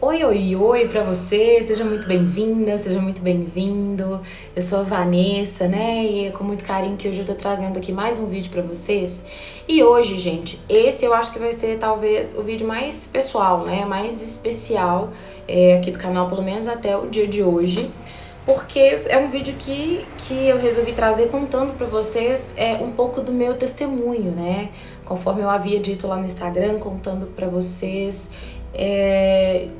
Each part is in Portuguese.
Oi, oi, oi pra você, seja muito bem-vinda, seja muito bem-vindo. Eu sou a Vanessa, né? E é com muito carinho que hoje eu tô trazendo aqui mais um vídeo pra vocês. E hoje, gente, esse eu acho que vai ser talvez o vídeo mais pessoal, né? Mais especial aqui do canal, pelo menos até o dia de hoje. Porque é um vídeo que eu resolvi trazer contando pra vocês um pouco do meu testemunho, né? Conforme eu havia dito lá no Instagram, contando pra vocês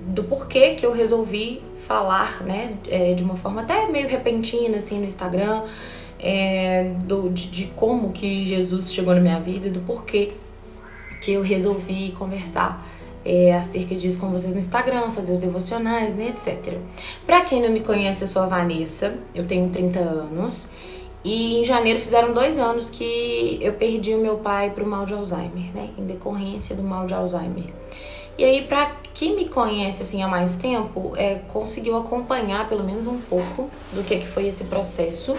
do porquê que eu resolvi falar, né? De uma forma até meio repentina, assim, no Instagram, de como que Jesus chegou na minha vida e do porquê que eu resolvi conversar acerca disso com vocês no Instagram, fazer os devocionais, né, etc. Pra quem não me conhece, eu sou a Vanessa, eu tenho 30 anos e em janeiro fizeram 2 anos que eu perdi o meu pai pro mal de Alzheimer, né, em decorrência do mal de Alzheimer. E aí, pra quem me conhece assim há mais tempo, conseguiu acompanhar pelo menos um pouco do que foi esse processo.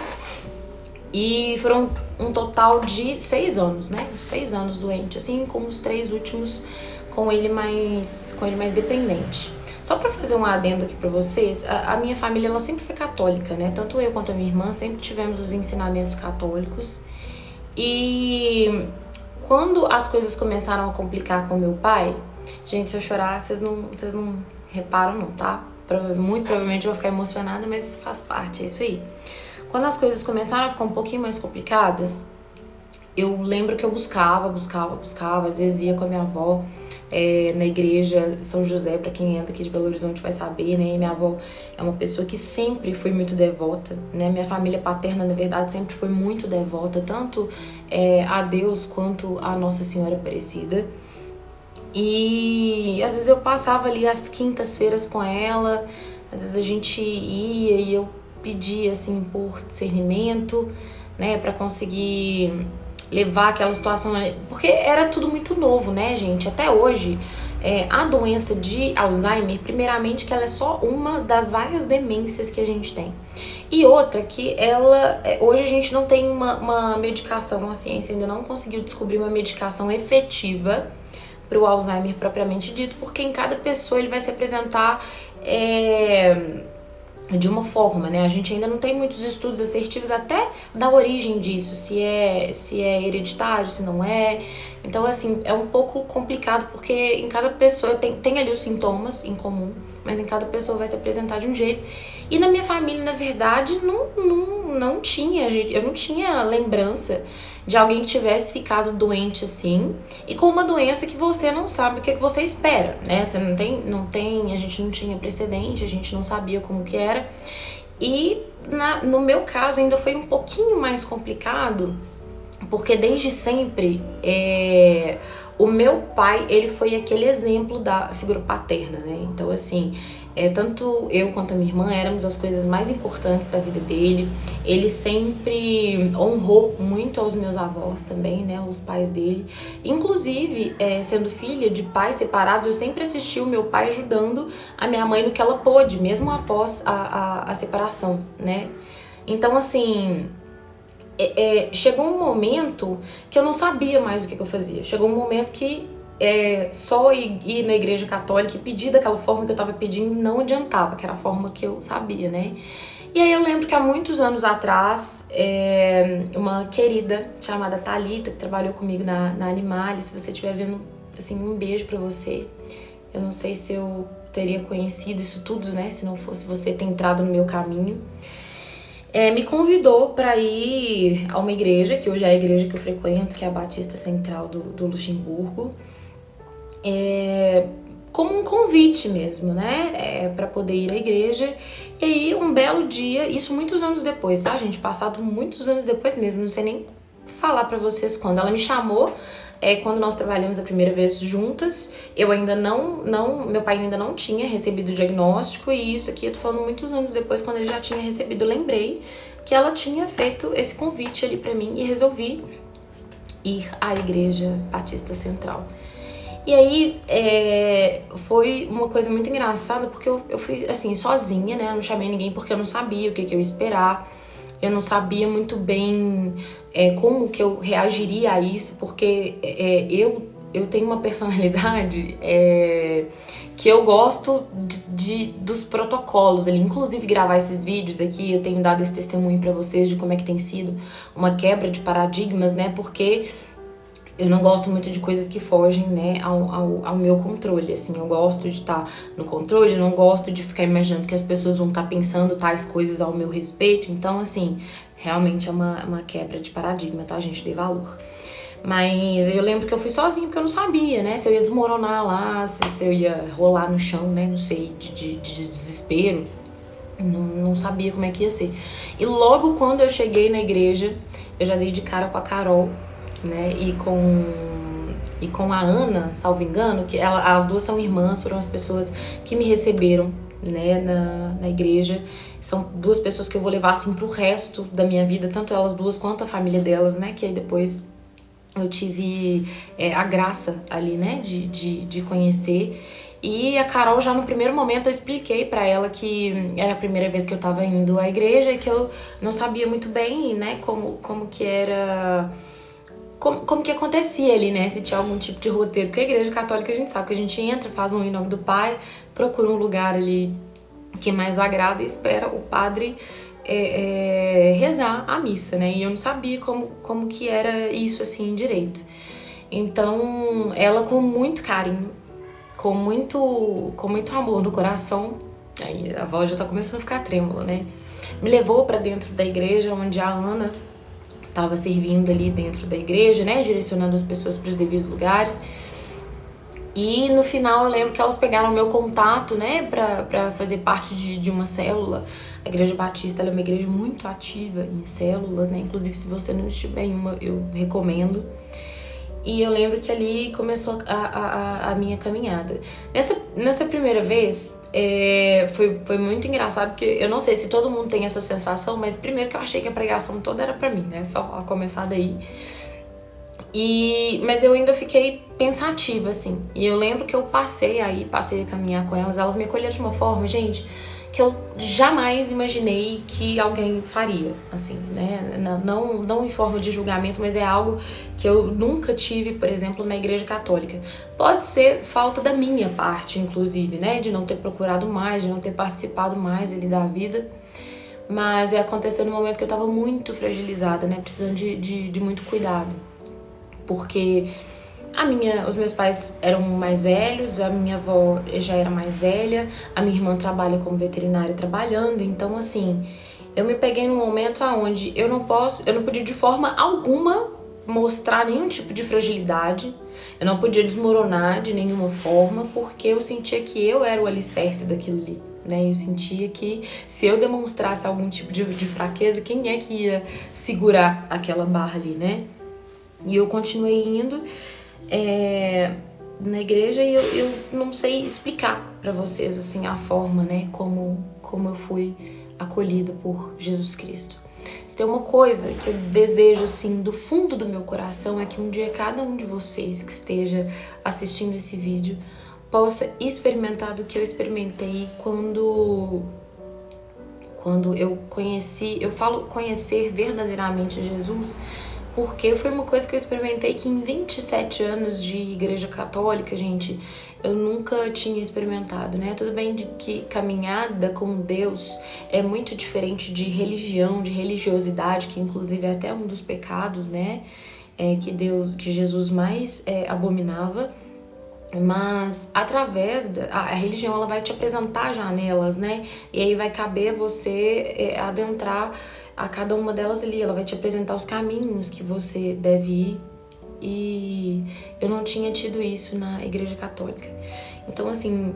E foram um total de 6 anos, né? 6 anos doente, assim, com os 3 últimos com ele mais dependente. Só pra fazer um adendo aqui pra vocês, a minha família ela sempre foi católica, né? Tanto eu quanto a minha irmã sempre tivemos os ensinamentos católicos. E quando as coisas começaram a complicar com meu pai, gente, se eu chorar, vocês não reparam não, tá? Muito provavelmente eu vou ficar emocionada, mas faz parte, é isso aí. Quando as coisas começaram a ficar um pouquinho mais complicadas, eu lembro que eu buscava, às vezes ia com a minha avó na igreja São José, pra quem é daqui de Belo Horizonte vai saber, né? E minha avó é uma pessoa que sempre foi muito devota, né? Minha família paterna, na verdade, sempre foi muito devota, tanto a Deus quanto a Nossa Senhora Aparecida. E às vezes eu passava ali as quintas-feiras com ela, às vezes a gente ia e eu pedia assim por discernimento, né, pra conseguir levar aquela situação, porque era tudo muito novo, né, gente? Até hoje, a doença de Alzheimer, primeiramente que ela é só uma das várias demências que a gente tem. E outra que ela, hoje a gente não tem uma medicação, a ciência ainda não conseguiu descobrir uma medicação efetiva para o Alzheimer propriamente dito, porque em cada pessoa ele vai se apresentar de uma forma, né? A gente ainda não tem muitos estudos assertivos até da origem disso, se é hereditário, se não é. Então, assim, é um pouco complicado porque em cada pessoa tem ali os sintomas em comum, mas em cada pessoa vai se apresentar de um jeito. E na minha família, na verdade, não tinha, eu não tinha lembrança de alguém que tivesse ficado doente assim e com uma doença que você não sabe o que você espera, né? Você não tem, a gente não tinha precedente, a gente não sabia como que era. E no meu caso ainda foi um pouquinho mais complicado, porque desde sempre o meu pai, ele foi aquele exemplo da figura paterna, né? Então, assim, tanto eu quanto a minha irmã éramos as coisas mais importantes da vida dele. Ele sempre honrou muito aos meus avós também, né? Os pais dele. Inclusive, sendo filha de pais separados, eu sempre assisti o meu pai ajudando a minha mãe no que ela pôde, mesmo após a separação, né? Então, assim, chegou um momento que eu não sabia mais o que eu fazia. Chegou um momento que só ir na igreja católica e pedir daquela forma que eu tava pedindo não adiantava, que era a forma que eu sabia, né? E aí eu lembro que há muitos anos atrás, uma querida chamada Thalita, que trabalhou comigo na Animale, se você estiver vendo, assim, um beijo pra você. Eu não sei se eu teria conhecido isso tudo, né? Se não fosse você ter entrado no meu caminho. Me convidou para ir a uma igreja, que hoje é a igreja que eu frequento, que é a Batista Central do Luxemburgo, como um convite mesmo, né, para poder ir à igreja. E aí, um belo dia, isso muitos anos depois, tá, gente? Passado muitos anos depois mesmo, não sei nem falar para vocês quando. Ela me chamou quando nós trabalhamos a primeira vez juntas. Eu ainda meu pai ainda não tinha recebido o diagnóstico, e isso aqui eu tô falando muitos anos depois, quando ele já tinha recebido, eu lembrei que ela tinha feito esse convite ali pra mim e resolvi ir à igreja Batista Central. E aí foi uma coisa muito engraçada, porque eu fui assim, sozinha, né? Eu não chamei ninguém porque eu não sabia o que eu ia esperar. Eu não sabia muito bem como que eu reagiria a isso, porque eu tenho uma personalidade que eu gosto dos protocolos ali. Inclusive, gravar esses vídeos aqui, eu tenho dado esse testemunho pra vocês de como é que tem sido uma quebra de paradigmas, né? Porque eu não gosto muito de coisas que fogem, né, ao meu controle, assim. Eu gosto de estar no controle, eu não gosto de ficar imaginando que as pessoas vão estar pensando tais coisas ao meu respeito. Então, assim, realmente é uma quebra de paradigma, tá, gente? Dê valor. Mas eu lembro que eu fui sozinha, porque eu não sabia, né, se eu ia desmoronar lá, se eu ia rolar no chão, né, não sei, de desespero. Não sabia como é que ia ser. E logo quando eu cheguei na igreja, eu já dei de cara com a Carol, né, e com a Ana, salvo engano, que as duas são irmãs, foram as pessoas que me receberam, né, na igreja. São duas pessoas que eu vou levar, assim, pro resto da minha vida, tanto elas duas quanto a família delas, né, que aí depois eu tive a graça ali, né, de conhecer. E a Carol, já no primeiro momento, eu expliquei pra ela que era a primeira vez que eu tava indo à igreja e que eu não sabia muito bem, né, como que era... Como que acontecia ali, né? Se tinha algum tipo de roteiro. Porque a igreja católica, a gente sabe que a gente entra, faz um em nome do Pai, procura um lugar ali que mais agrada e espera o padre rezar a missa, né? E eu não sabia como que era isso, assim, direito. Então, ela com muito carinho, com muito amor no coração, aí a voz já tá começando a ficar trêmula, né? Me levou pra dentro da igreja, onde a Ana estava servindo ali dentro da igreja, né, direcionando as pessoas para os devidos lugares. E no final eu lembro que elas pegaram meu contato, né, pra fazer parte de uma célula. A Igreja Batista, ela é uma igreja muito ativa em células, né, inclusive se você não estiver em uma, eu recomendo. E eu lembro que ali começou a minha caminhada. Nessa primeira vez, foi muito engraçado, porque eu não sei se todo mundo tem essa sensação, mas primeiro que eu achei que a pregação toda era pra mim, né? Só a começar daí. Mas eu ainda fiquei pensativa, assim. E eu lembro que eu passei a caminhar com elas me acolheram de uma forma, gente, que eu jamais imaginei que alguém faria, assim, né? Não em forma de julgamento, mas é algo que eu nunca tive, por exemplo, na igreja católica. Pode ser falta da minha parte, inclusive, né? De não ter procurado mais, de não ter participado mais ali da vida. Mas aconteceu no momento que eu tava muito fragilizada, né? Precisando de muito cuidado. Porque os meus pais eram mais velhos, a minha avó já era mais velha, a minha irmã trabalha como veterinária trabalhando, então assim, eu me peguei num momento onde eu não podia de forma alguma mostrar nenhum tipo de fragilidade, eu não podia desmoronar de nenhuma forma, porque eu sentia que eu era o alicerce daquilo ali, né? Eu sentia que se eu demonstrasse algum tipo de fraqueza, quem é que ia segurar aquela barra ali, né? E eu continuei indo na igreja e eu não sei explicar pra vocês, assim, a forma, né, como eu fui acolhida por Jesus Cristo. Se tem uma coisa que eu desejo, assim, do fundo do meu coração, é que um dia cada um de vocês que esteja assistindo esse vídeo possa experimentar do que eu experimentei quando eu conheci, eu falo conhecer verdadeiramente Jesus, porque foi uma coisa que eu experimentei que em 27 anos de igreja católica, gente, eu nunca tinha experimentado, né? Tudo bem de que caminhada com Deus é muito diferente de religião, de religiosidade, que inclusive é até um dos pecados, né? Que Jesus mais abominava. Mas através a religião, ela vai te apresentar janelas, né? E aí vai caber você adentrar a cada uma delas ali. Ela vai te apresentar os caminhos que você deve ir. E eu não tinha tido isso na igreja católica. Então, assim,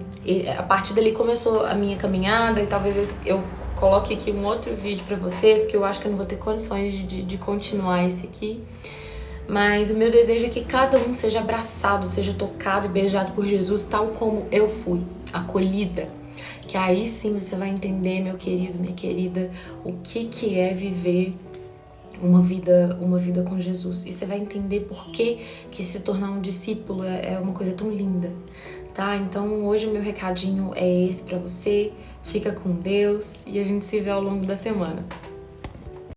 a partir dali começou a minha caminhada. E talvez eu coloque aqui um outro vídeo pra vocês, porque eu acho que eu não vou ter condições de continuar esse aqui. Mas o meu desejo é que cada um seja abraçado, seja tocado e beijado por Jesus, tal como eu fui, acolhida. Que aí sim você vai entender, meu querido, minha querida, o que é viver uma vida com Jesus. E você vai entender por que se tornar um discípulo é uma coisa tão linda, tá? Então hoje o meu recadinho é esse pra você. Fica com Deus e a gente se vê ao longo da semana.